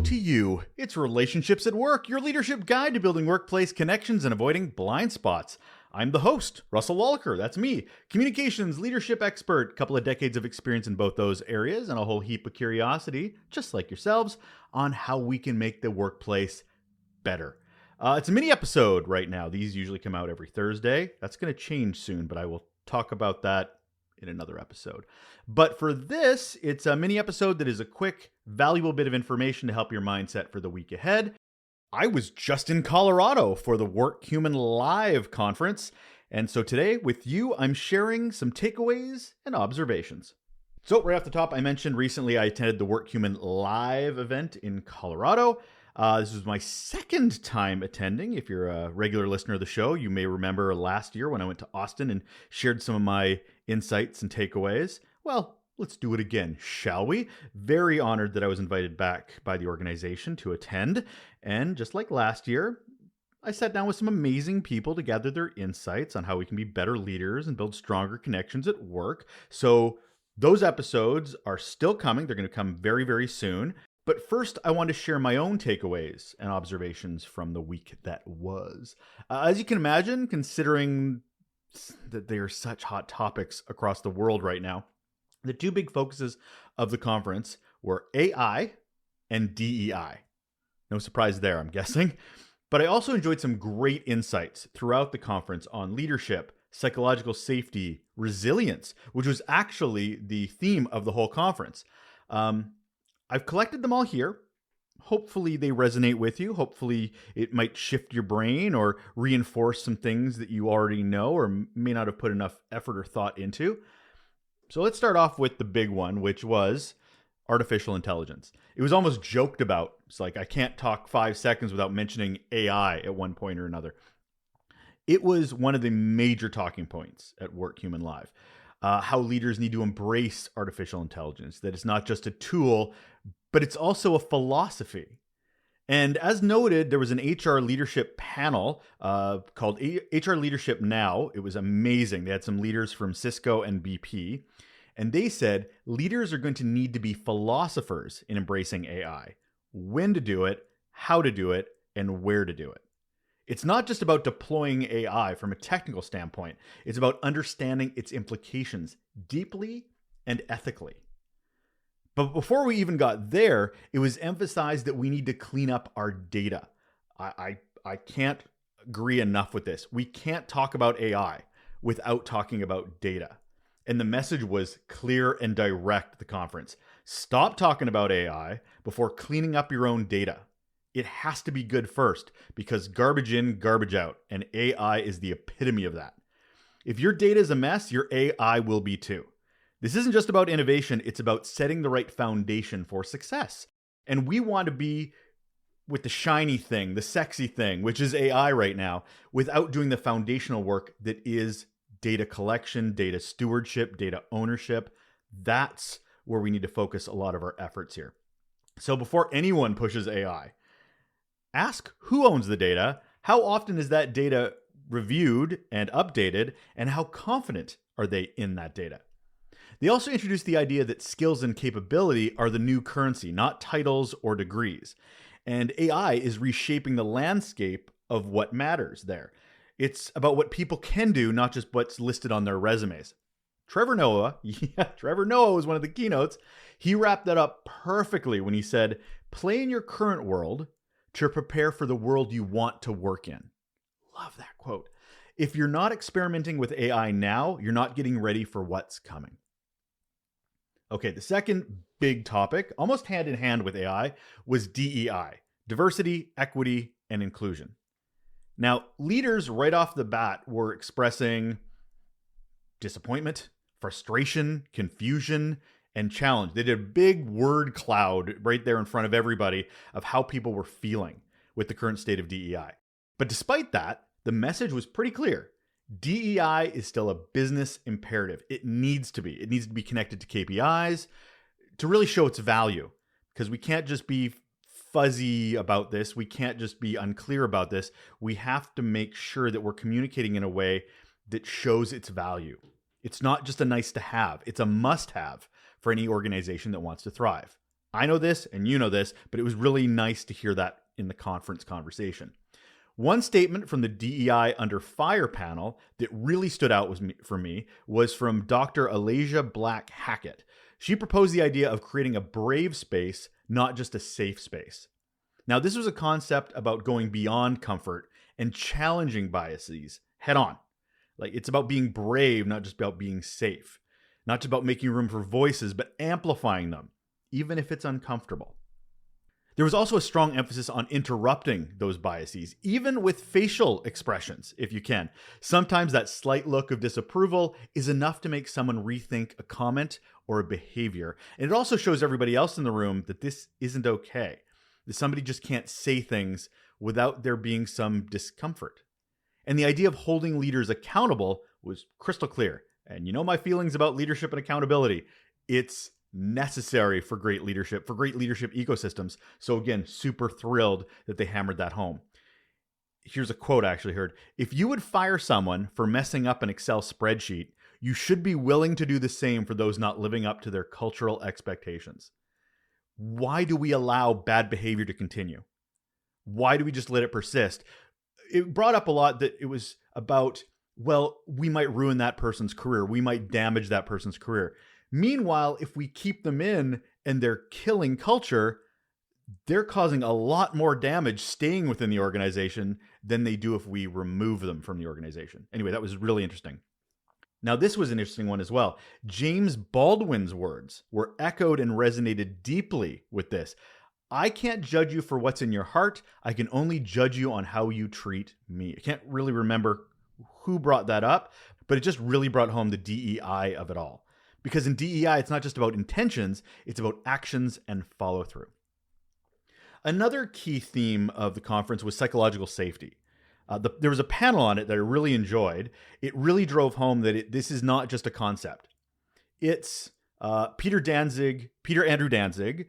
to you. It's Relationships at Work, your leadership guide to building workplace connections and avoiding blind spots. I'm the host, Russell Wallaker. That's me. Communications, leadership expert, couple of decades of experience in both those areas, and a whole heap of curiosity, just like yourselves, on how we can make the workplace better. It's a mini episode right now. These usually come out every Thursday. That's going to change soon, but I will talk about that in another episode. But for this, it's a mini episode that is a quick, valuable bit of information to help your mindset for the week ahead. I was just in Colorado for the Workhuman Live conference, and so today with you, I'm sharing some takeaways and observations. So right off the top, I mentioned recently I attended the Workhuman Live event in Colorado. This was my second time attending. If you're a regular listener of the show, you may remember last year when I went to Austin and shared some of my insights and takeaways. Well, let's do it again, shall we? Very honored that I was invited back by the organization to attend. And just like last year, I sat down with some amazing people to gather their insights on how we can be better leaders and build stronger connections at work. So those episodes are still coming. They're going to come very, very soon. But first, I want to share my own takeaways and observations from the week that was. As you can imagine, considering that they are such hot topics across the world right now, the two big focuses of the conference were AI and DEI. No surprise there, I'm guessing. But I also enjoyed some great insights throughout the conference on leadership, psychological safety, resilience, which was actually the theme of the whole conference. I've collected them all here. Hopefully they resonate with you. Hopefully it might shift your brain or reinforce some things that you already know or may not have put enough effort or thought into. So let's start off with the big one, which was artificial intelligence. It was almost joked about. It's like, I can't talk 5 seconds without mentioning AI at one point or another. It was one of the major talking points at Workhuman Live. How leaders need to embrace artificial intelligence, that it's not just a tool, but it's also a philosophy. And as noted, there was an HR leadership panel called HR Leadership Now. It was amazing. They had some leaders from Cisco and BP. And they said leaders are going to need to be philosophers in embracing AI. When to do it, how to do it, and where to do it. It's not just about deploying AI from a technical standpoint. It's about understanding its implications deeply and ethically. But before we even got there, it was emphasized that we need to clean up our data. I can't agree enough with this. We can't talk about AI without talking about data. And the message was clear and direct at the conference. Stop talking about AI before cleaning up your own data. It has to be good first because garbage in, garbage out. And AI is the epitome of that. If your data is a mess, your AI will be too. This isn't just about innovation. It's about setting the right foundation for success. And we want to be with the shiny thing, the sexy thing, which is AI right now, without doing the foundational work that is data collection, data stewardship, data ownership. That's where we need to focus a lot of our efforts here. So before anyone pushes AI, ask who owns the data, how often is that data reviewed and updated, and how confident are they in that data? They also introduced the idea that skills and capability are the new currency, not titles or degrees. And AI is reshaping the landscape of what matters there. It's about what people can do, not just what's listed on their resumes. Trevor Noah was one of the keynotes. He wrapped that up perfectly when he said, play in your current world to prepare for the world you want to work in. Love that quote. If you're not experimenting with AI now, you're not getting ready for what's coming. Okay, the second big topic, almost hand in hand with AI, was DEI, diversity, equity, and inclusion. Now, leaders right off the bat were expressing disappointment, frustration, confusion, and challenge. They did a big word cloud right there in front of everybody of how people were feeling with the current state of DEI. But despite that, the message was pretty clear. DEI is still a business imperative. It needs to be. It needs to be connected to KPIs to really show its value, because we can't just be fuzzy about this. We can't just be unclear about this. We have to make sure that we're communicating in a way that shows its value. It's not just a nice to have. It's a must have for any organization that wants to thrive. I know this and you know this, but it was really nice to hear that in the conference conversation. One statement from the DEI Under Fire panel that really stood out for me was from Dr. Alasia Black Hackett. She proposed the idea of creating a brave space, not just a safe space. Now, this was a concept about going beyond comfort and challenging biases head on. Like, it's about being brave, not just about being safe. Not just about making room for voices, but amplifying them, even if it's uncomfortable. There was also a strong emphasis on interrupting those biases, even with facial expressions, if you can. Sometimes that slight look of disapproval is enough to make someone rethink a comment or a behavior. And it also shows everybody else in the room that this isn't okay, that somebody just can't say things without there being some discomfort. And the idea of holding leaders accountable was crystal clear. And you know my feelings about leadership and accountability. It's necessary for great leadership ecosystems. So again, super thrilled that they hammered that home. Here's a quote I actually heard. If you would fire someone for messing up an Excel spreadsheet, you should be willing to do the same for those not living up to their cultural expectations. Why do we allow bad behavior to continue? Why do we just let it persist? It brought up a lot that it was about, well, we might ruin that person's career. We might damage that person's career. Meanwhile, if we keep them in and they're killing culture, they're causing a lot more damage staying within the organization than they do if we remove them from the organization. Anyway, that was really interesting. Now, this was an interesting one as well. James Baldwin's words were echoed and resonated deeply with this. I can't judge you for what's in your heart. I can only judge you on how you treat me. I can't really remember who brought that up, but it just really brought home the DEI of it all. Because in DEI, it's not just about intentions, it's about actions and follow through. Another key theme of the conference was psychological safety. There was a panel on it that I really enjoyed. It really drove home that this is not just a concept. It's Peter Andrew Danzig.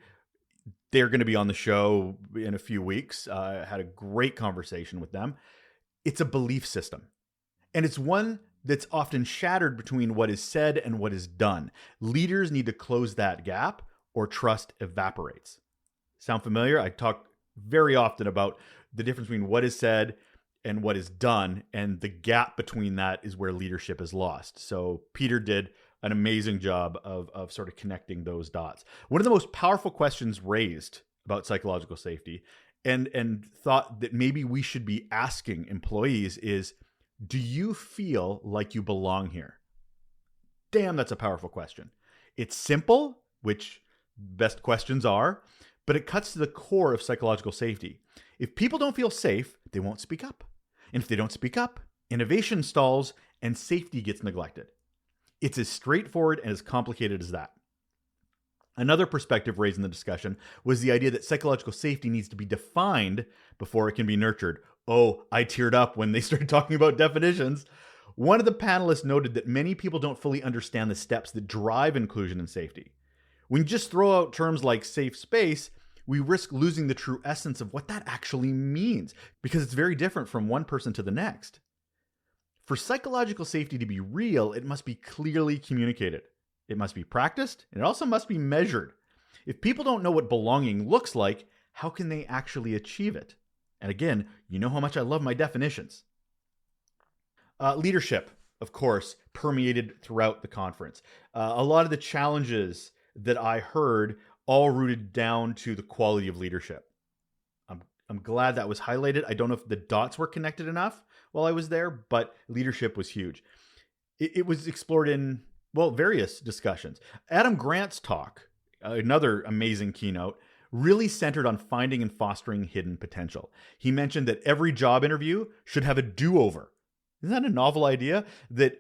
They're going to be on the show in a few weeks. I had a great conversation with them. It's a belief system. And it's one that's often shattered between what is said and what is done. Leaders need to close that gap or trust evaporates. Sound familiar? I talk very often about the difference between what is said and what is done, and the gap between that is where leadership is lost. So Peter did an amazing job of sort of connecting those dots. One of the most powerful questions raised about psychological safety and thought that maybe we should be asking employees is, do you feel like you belong here? Damn, that's a powerful question. It's simple, which best questions are, but it cuts to the core of psychological safety. If people don't feel safe, they won't speak up. And if they don't speak up, innovation stalls and safety gets neglected. It's as straightforward and as complicated as that. Another perspective raised in the discussion was the idea that psychological safety needs to be defined before it can be nurtured. Oh, I teared up when they started talking about definitions. One of the panelists noted that many people don't fully understand the steps that drive inclusion and safety. When you just throw out terms like safe space, we risk losing the true essence of what that actually means, because it's very different from one person to the next. For psychological safety to be real, it must be clearly communicated. It must be practiced, and it also must be measured. If people don't know what belonging looks like, how can they actually achieve it? And again, you know how much I love my definitions. Leadership, of course, permeated throughout the conference. A lot of the challenges that I heard all rooted down to the quality of leadership. I'm glad that was highlighted. I don't know if the dots were connected enough while I was there, but leadership was huge. It was explored in, various discussions. Adam Grant's talk, another amazing keynote, really centered on finding and fostering hidden potential. He mentioned that every job interview should have a do-over. Isn't that a novel idea? That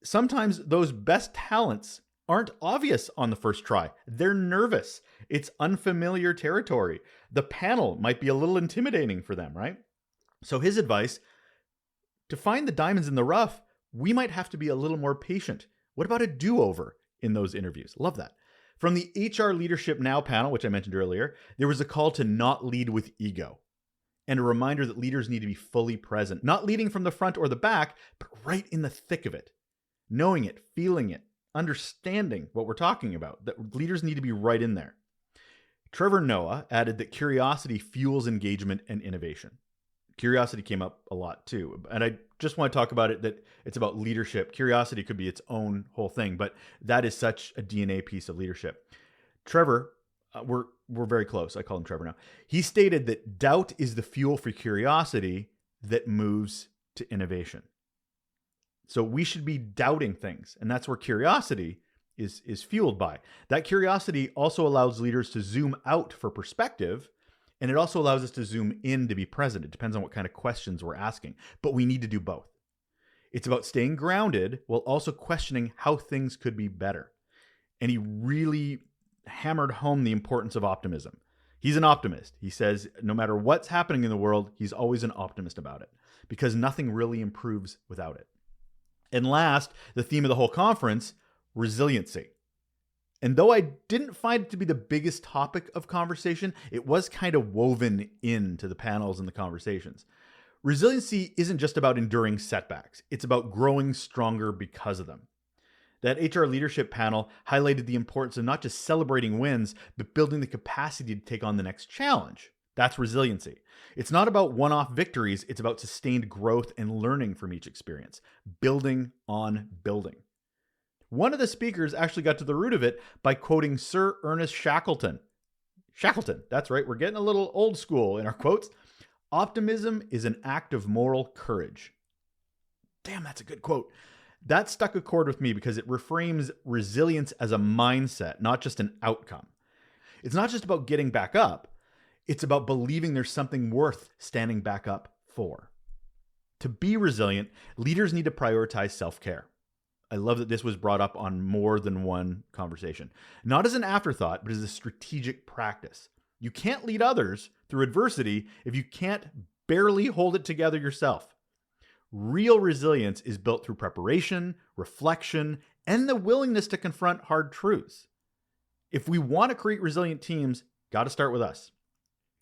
sometimes those best talents aren't obvious on the first try. They're nervous. It's unfamiliar territory. The panel might be a little intimidating for them, right? So his advice, to find the diamonds in the rough, we might have to be a little more patient. What about a do-over in those interviews? Love that. From the HR Leadership Now panel, which I mentioned earlier, there was a call to not lead with ego and a reminder that leaders need to be fully present, not leading from the front or the back, but right in the thick of it, knowing it, feeling it, understanding what we're talking about, that leaders need to be right in there. Trevor Noah added that curiosity fuels engagement and innovation. Curiosity came up a lot too. And I just want to talk about it, that it's about leadership. Curiosity could be its own whole thing, but that is such a DNA piece of leadership. Trevor, we're very close. I call him Trevor now. He stated that doubt is the fuel for curiosity that moves to innovation. So we should be doubting things, and that's where curiosity is fueled by. That curiosity also allows leaders to zoom out for perspective, and it also allows us to zoom in to be present. It depends on what kind of questions we're asking, but we need to do both. It's about staying grounded while also questioning how things could be better. And he really hammered home the importance of optimism. He's an optimist. He says no matter what's happening in the world, he's always an optimist about it because nothing really improves without it. And last, the theme of the whole conference, resiliency. And though I didn't find it to be the biggest topic of conversation, it was kind of woven into the panels and the conversations. Resiliency isn't just about enduring setbacks. It's about growing stronger because of them. That HR leadership panel highlighted the importance of not just celebrating wins, but building the capacity to take on the next challenge. That's resiliency. It's not about one-off victories. It's about sustained growth and learning from each experience, building on building. One of the speakers actually got to the root of it by quoting Sir Ernest Shackleton. Shackleton, that's right, we're getting a little old school in our quotes. Optimism is an act of moral courage. Damn, that's a good quote. That stuck a chord with me because it reframes resilience as a mindset, not just an outcome. It's not just about getting back up. It's about believing there's something worth standing back up for. To be resilient, leaders need to prioritize self-care. I love that this was brought up on more than one conversation. Not as an afterthought, but as a strategic practice. You can't lead others through adversity if you can't barely hold it together yourself. Real resilience is built through preparation, reflection, and the willingness to confront hard truths. If we want to create resilient teams, got to start with us.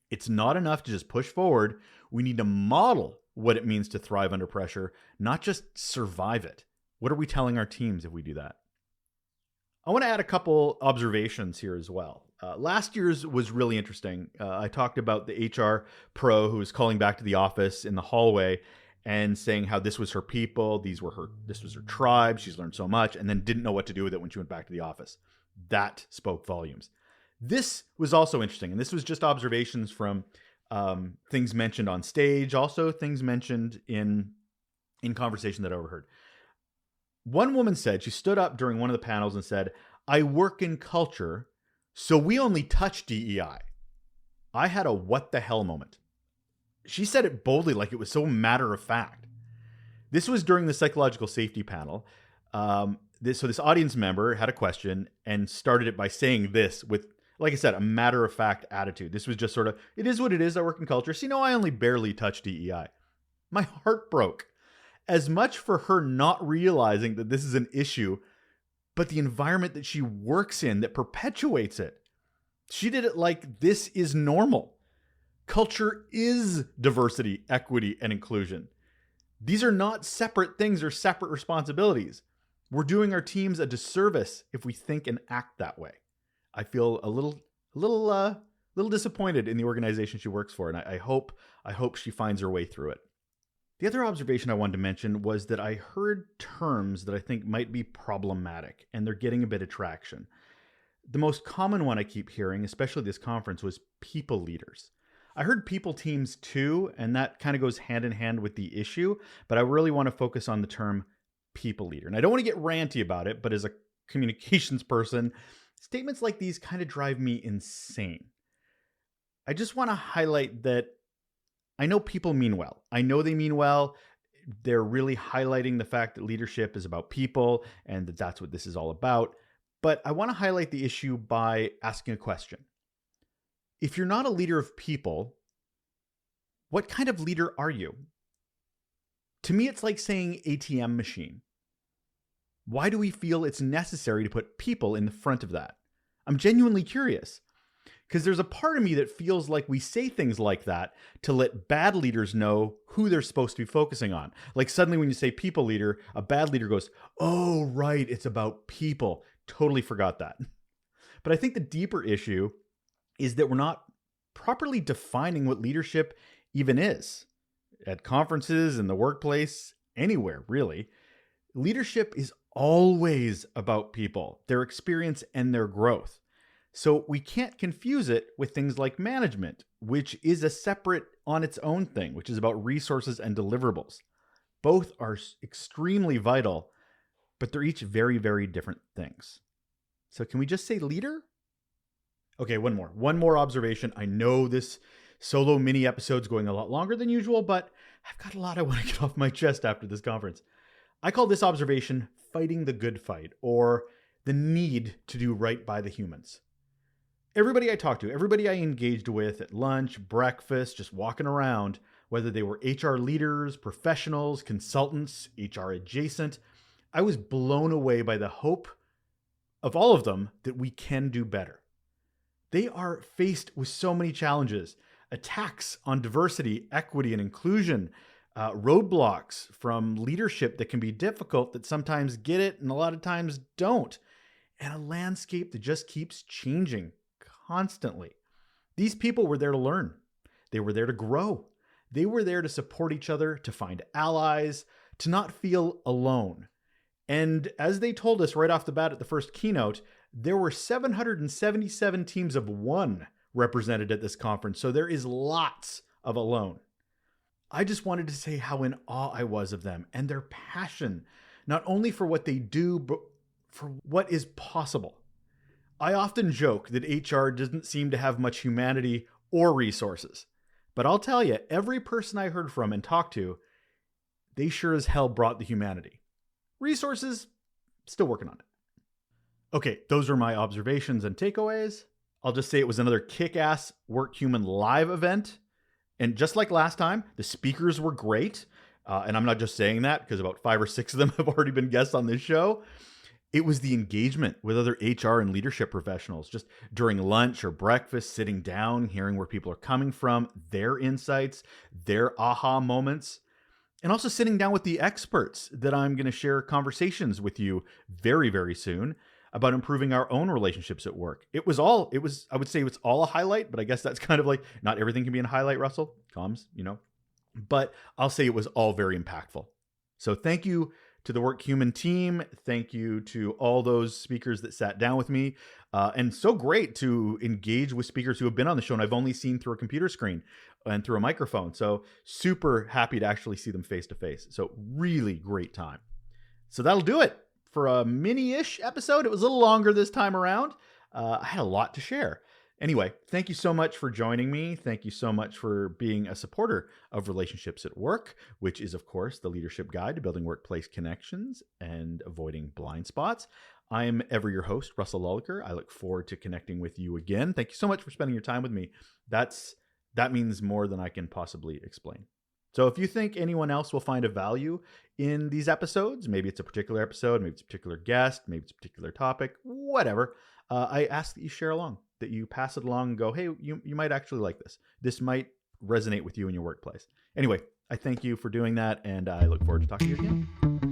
It's not enough to just push forward. We need to model what it means to thrive under pressure, not just survive it. What are we telling our teams if we do that? I want to add a couple observations here as well. Last year's was really interesting. I talked about the HR pro who was calling back to the office in the hallway and saying how this was her people, this was her tribe, she's learned so much, and then didn't know what to do with it when she went back to the office. That spoke volumes. This was also interesting, and this was just observations from things mentioned on stage, also things mentioned in conversation that I overheard. One woman said, she stood up during one of the panels and said, "I work in culture, so we only touch DEI." I had a what the hell moment. She said it boldly, like it was so matter of fact. This was during the psychological safety panel. This audience member had a question and started it by saying this with, like I said, a matter of fact attitude. This was just sort of, it is what it is. I work in culture. See, no, I only barely touch DEI. My heart broke. As much for her not realizing that this is an issue, but the environment that she works in that perpetuates it. She did it like this is normal. Culture is diversity, equity, and inclusion. These are not separate things or separate responsibilities. We're doing our teams a disservice if we think and act that way. I feel a little disappointed in the organization she works for, and I hope she finds her way through it. The other observation I wanted to mention was that I heard terms that I think might be problematic, and they're getting a bit of traction. The most common one I keep hearing, especially this conference, was people leaders. I heard people teams too, and that kind of goes hand in hand with the issue, but I really want to focus on the term people leader. And I don't want to get ranty about it, but as a communications person, statements like these kind of drive me insane. I just want to highlight that I know people mean well. I know they mean well. They're really highlighting the fact that leadership is about people and that that's what this is all about. But I want to highlight the issue by asking a question. If you're not a leader of people, what kind of leader are you? To me, it's like saying ATM machine. Why do we feel it's necessary to put people in the front of that? I'm genuinely curious. Because there's a part of me that feels like we say things like that to let bad leaders know who they're supposed to be focusing on. Like suddenly when you say people leader, a bad leader goes, "Oh, right, it's about people." Totally forgot that. But I think the deeper issue is that we're not properly defining what leadership even is. At conferences, in the workplace, anywhere really, leadership is always about people, their experience, and their growth. So we can't confuse it with things like management, which is a separate on its own thing, which is about resources and deliverables. Both are extremely vital, but they're each very, very different things. So can we just say leader? Okay, one more observation. I know this solo mini episode's going a lot longer than usual, but I've got a lot I want to get off my chest after this conference. I call this observation fighting the good fight, or the need to do right by the humans. Everybody I talked to, everybody I engaged with at lunch, breakfast, just walking around, whether they were HR leaders, professionals, consultants, HR adjacent, I was blown away by the hope of all of them that we can do better. They are faced with so many challenges, attacks on diversity, equity, and inclusion, roadblocks from leadership that can be difficult, that sometimes get it and a lot of times don't, and a landscape that just keeps changing constantly. These people were there to learn. They were there to grow. They were there to support each other, to find allies, to not feel alone. And as they told us right off the bat at the first keynote, there were 777 teams of one represented at this conference. So there is lots of alone. I just wanted to say how in awe I was of them and their passion, not only for what they do, but for what is possible. I often joke that HR doesn't seem to have much humanity or resources. But I'll tell you, every person I heard from and talked to, they sure as hell brought the humanity. Resources, still working on it. Okay, those are my observations and takeaways. I'll just say it was another kick-ass Workhuman live event. And just like last time, the speakers were great. And I'm not just saying that because about 5 or 6 of them have already been guests on this show. It was the engagement with other HR and leadership professionals, just during lunch or breakfast, sitting down, hearing where people are coming from, their insights, their aha moments, and also sitting down with the experts that I'm going to share conversations with you very, very soon about improving our own relationships at work. I would say it's all a highlight, but I guess that's kind of like, not everything can be a highlight, Russell. Comms, but I'll say it was all very impactful. So thank you to the Workhuman team. Thank you to all those speakers that sat down with me. And so great to engage with speakers who have been on the show and I've only seen through a computer screen and through a microphone. So super happy to actually see them face to face. So really great time. So that'll do it for a mini-ish episode. It was a little longer this time around. I had a lot to share. Anyway, thank you so much for joining me. Thank you so much for being a supporter of Relationships at Work, which is, of course, the leadership guide to building workplace connections and avoiding blind spots. I'm ever your host, Russell Lulliker. I look forward to connecting with you again. Thank you so much for spending your time with me. That means more than I can possibly explain. So if you think anyone else will find a value in these episodes, maybe it's a particular episode, maybe it's a particular guest, maybe it's a particular topic, whatever, I ask that you share along, that you pass it along and go, hey, you might actually like this. This might resonate with you in your workplace. Anyway, I thank you for doing that, and I look forward to talking to you again.